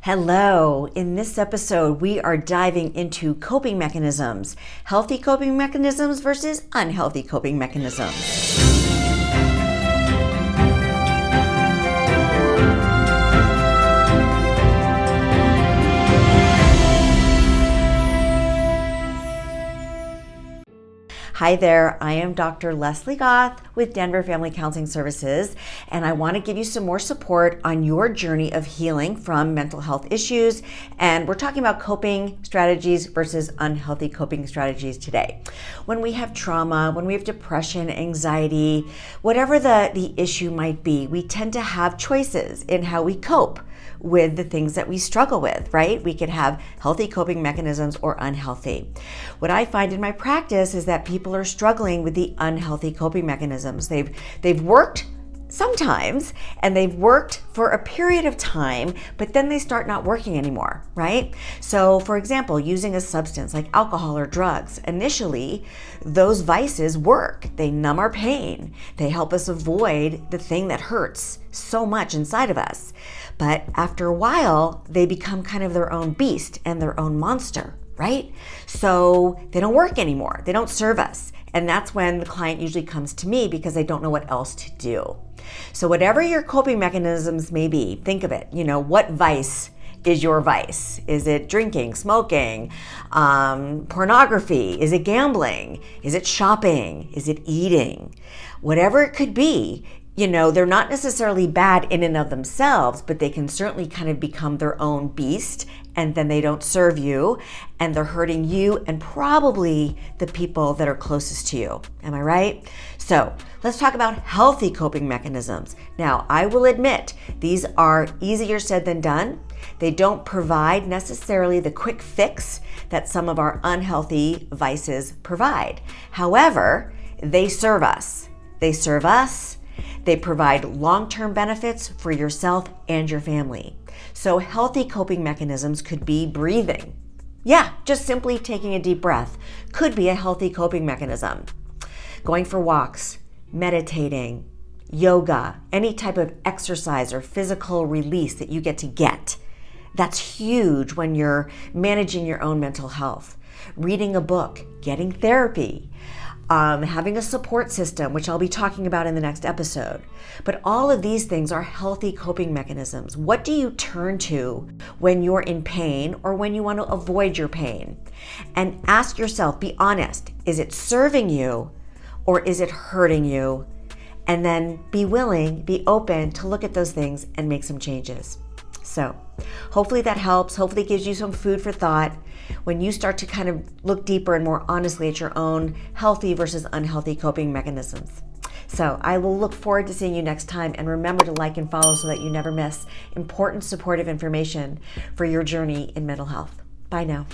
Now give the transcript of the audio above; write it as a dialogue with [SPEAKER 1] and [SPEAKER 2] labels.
[SPEAKER 1] Hello. In this episode, we are diving into coping mechanisms, healthy coping mechanisms versus unhealthy coping mechanisms. Hi there, I am Dr. Leslie Goth with Denver Family Counseling Services, and I want to give you some more support on your journey of healing from mental health issues. And we're talking about coping strategies versus unhealthy coping strategies today. When we have trauma, when we have depression, anxiety, whatever the issue might be, we tend to have choices in how we cope with the things that we struggle with, right? We could have healthy coping mechanisms or unhealthy. What I find in my practice is that people are struggling with the unhealthy coping mechanisms. They've worked sometimes, and they've worked for a period of time, but then they start not working anymore, right? So for example, using a substance like alcohol or drugs, initially those vices work. They numb our pain. They help us avoid the thing that hurts so much inside of us. But after a while, they become kind of their own beast and their own monster, right? So they don't work anymore. They don't serve us. And that's when the client usually comes to me because they don't know what else to do. So whatever your coping mechanisms may be, think of it. What vice is your vice? Is it drinking, smoking, pornography? Is it gambling? Is it shopping? Is it eating? Whatever it could be, they're not necessarily bad in and of themselves, but they can certainly kind of become their own beast, and then they don't serve you, and they're hurting you and probably the people that are closest to you. Am I right? So let's talk about healthy coping mechanisms. Now, I will admit, these are easier said than done. They don't provide necessarily the quick fix that some of our unhealthy vices provide. However, they serve us. They provide long-term benefits for yourself and your family. So healthy coping mechanisms could be breathing. Yeah, just simply taking a deep breath could be a healthy coping mechanism. Going for walks, meditating, yoga, any type of exercise or physical release that you get. That's huge when you're managing your own mental health. Reading a book, getting therapy, having a support system, which I'll be talking about in the next episode. But all of these things are healthy coping mechanisms. What do you turn to when you're in pain or when you want to avoid your pain? And ask yourself, be honest, is it serving you or is it hurting you? And then be willing, be open to look at those things and make some changes. So hopefully that helps. Hopefully it gives you some food for thought when you start to kind of look deeper and more honestly at your own healthy versus unhealthy coping mechanisms. So I will look forward to seeing you next time, and remember to like and follow so that you never miss important supportive information for your journey in mental health. Bye now.